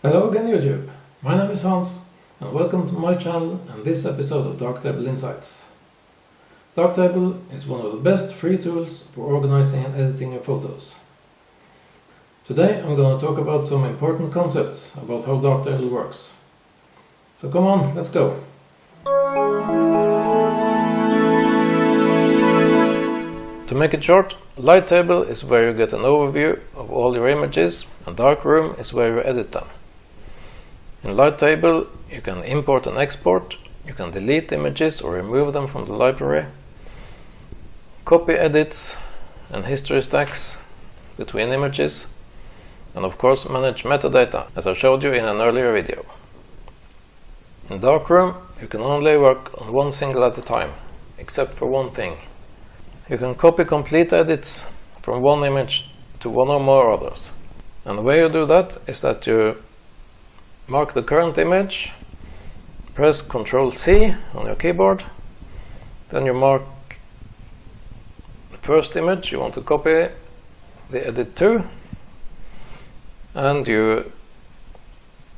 Hello again YouTube, my name is Hans and welcome to my channel and this episode of Darktable Insights. Darktable is one of the best free tools for organizing and editing your photos. Today I'm going to talk about some important concepts about how Darktable works. So come on, let's go! To make it short, Lighttable is where you get an overview of all your images and Darkroom is where you edit them. In Lighttable, you can import and export, you can delete images or remove them from the library, copy edits and history stacks between images, and of course manage metadata, as I showed you in an earlier video. In Darkroom, you can only work on one single at a time, except for one thing. You can copy complete edits from one image to one or more others. And the way you do that is that you mark the current image, press Ctrl+C on your keyboard, then you mark the first image you want to copy the edit to, and you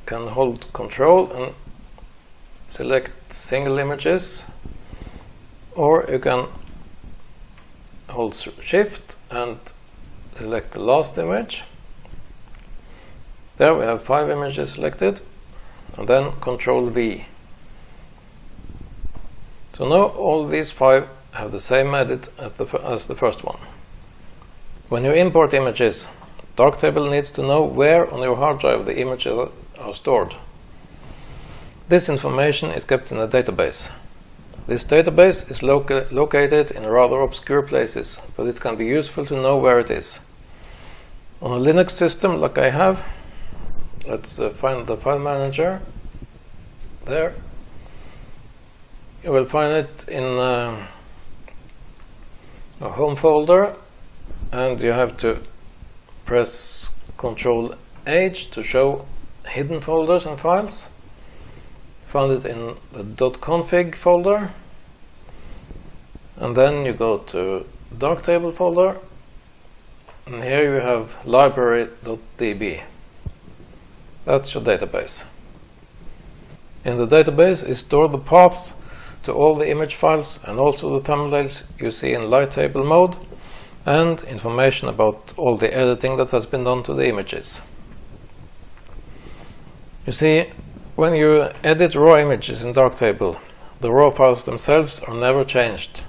can hold Ctrl and select single images, or you can hold Shift and select the last image. There we have 5 images selected, and then Ctrl+V. So now all these 5 have the same edit as the first one. When you import images, Darktable needs to know where on your hard drive the images are stored. This information is kept in a database. This database is located in rather obscure places, but it can be useful to know where it is. On a Linux system like I have, let's find the file manager. There. You will find it in a home folder, and you have to press Ctrl+H to show hidden folders and files. Found it in the .config folder, and then you go to Darktable folder, and here you have library.db. That's your database. In the database is stored the paths to all the image files and also the thumbnails you see in Lighttable mode, and information about all the editing that has been done to the images. You see, when you edit raw images in Darktable, the raw files themselves are never changed.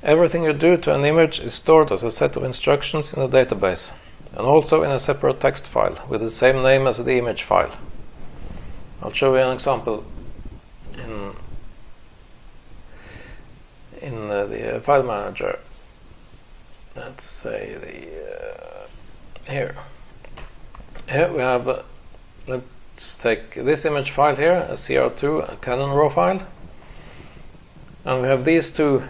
Everything you do to an image is stored as a set of instructions in the database, and also in a separate text file with the same name as the image file. I'll show you an example in the file manager. Let's say here we have let's take this image file here, a CR2, a Canon RAW file, and we have these two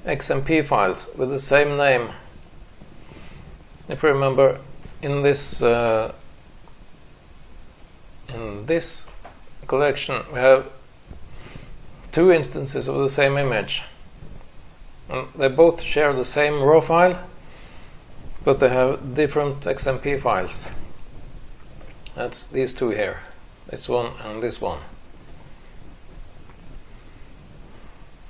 XMP files with the same name. If you remember, in this collection we have 2 instances of the same image, and they both share the same RAW file, but they have different XMP files. That's these 2 here, this one and this one.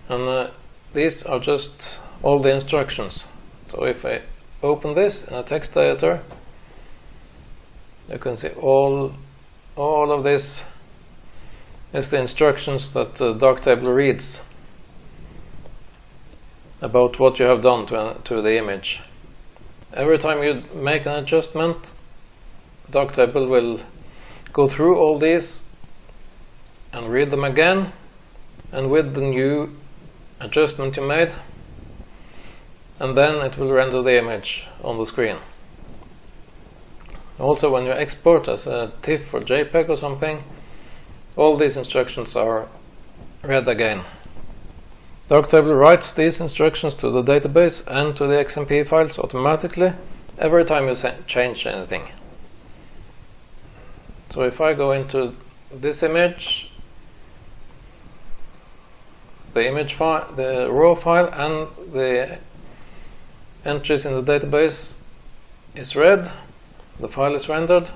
And these are just all the instructions. So if I open this in a text editor, you can see all of this is the instructions that Darktable reads about what you have done to the image. Every time you make an adjustment, Darktable will go through all these and read them again, and with the new adjustment you made, and then it will render the image on the screen. Also, when you export as a TIFF or JPEG or something, all these instructions are read again. Darktable writes these instructions to the database and to the XMP files automatically every time you change anything. So if I go into this image, the image file, the RAW file, and the entries in the database is read, the file is rendered,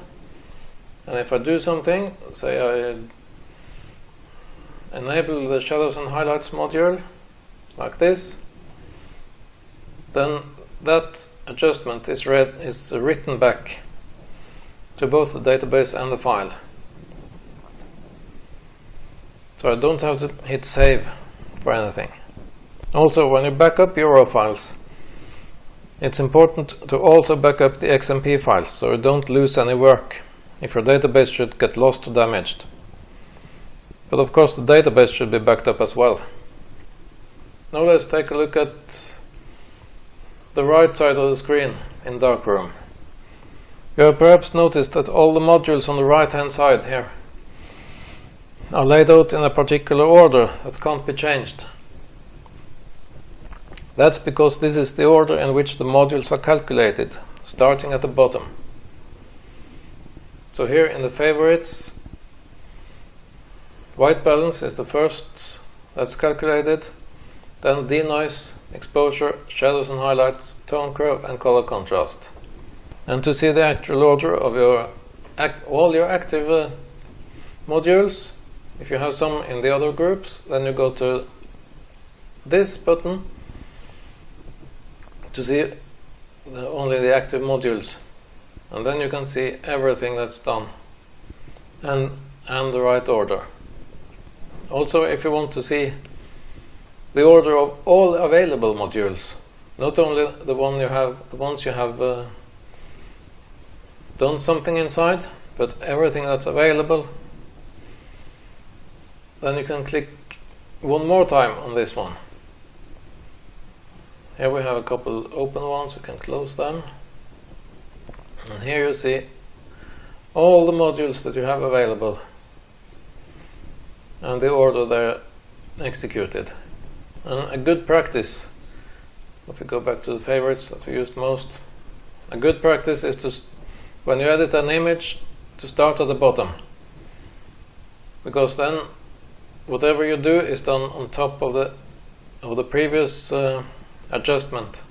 and if I do something, say I enable the shadows and highlights module like this, then that adjustment is written back to both the database and the file. So I don't have to hit save for anything. Also, when you back up your raw files, it's important to also back up the XMP files so you don't lose any work if your database should get lost or damaged. But of course the database should be backed up as well. Now let's take a look at the right side of the screen in Darkroom. You have perhaps noticed that all the modules on the right hand side here are laid out in a particular order that can't be changed. That's because this is the order in which the modules are calculated, starting at the bottom. So here in the favorites, white balance is the first that's calculated, then denoise, exposure, shadows and highlights, tone curve and color contrast. And to see the actual order of all your active modules, if you have some in the other groups, then you go to this button to see only the active modules, and then you can see everything that's done and the right order. Also, if you want to see the order of all available modules, not only the ones you have done something inside, but everything that's available, then you can click one more time on this one. Here we have a couple open ones, you can close them. And here you see all the modules that you have available and the order they're executed. And a good practice, if we go back to the favorites that we used most, a good practice is to, when you edit an image, to start at the bottom. Because then whatever you do is done on top of the previous adjustment.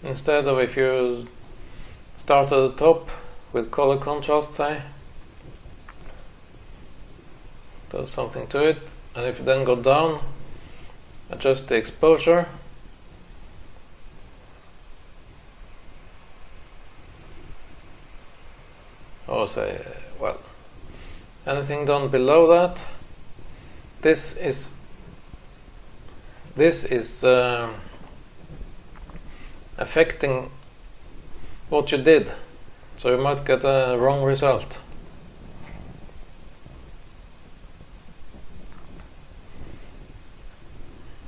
Instead of if you start at the top with color contrast, say, do something to it, and if you then go down, adjust the exposure, or say, well, anything done below that, this is affecting what you did, so you might get a wrong result.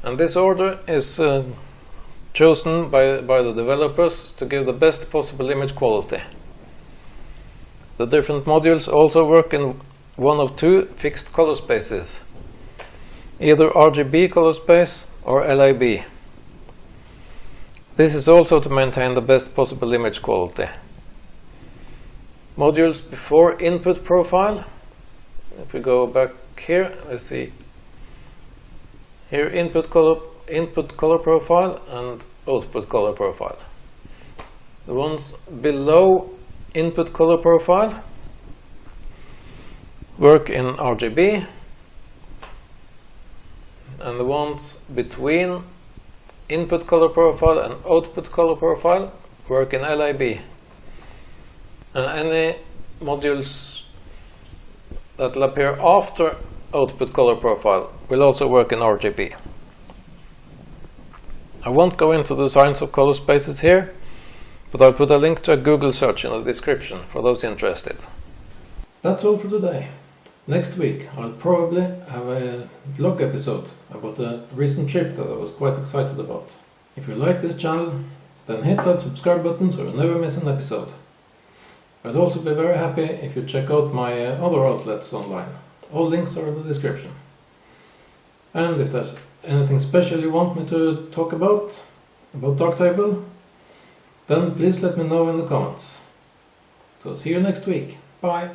And this order is chosen by the developers to give the best possible image quality. The different modules also work in one of two fixed color spaces, either RGB color space or LIB. This is also to maintain the best possible image quality. Modules before input profile, if we go back here, let's see here, input color profile and output color profile. The ones below input color profile work in RGB, and the ones between input color profile and output color profile work in LIB. And any modules that will appear after output color profile will also work in RGB. I won't go into the science of color spaces here, but I'll put a link to a Google search in the description for those interested. That's all for today. Next week I'll probably have a vlog episode about a recent trip that I was quite excited about. If you like this channel, then hit that subscribe button so you never miss an episode. I'd also be very happy if you check out my other outlets online. All links are in the description. And if there's anything special you want me to talk about Darktable, then please let me know in the comments. So see you next week. Bye!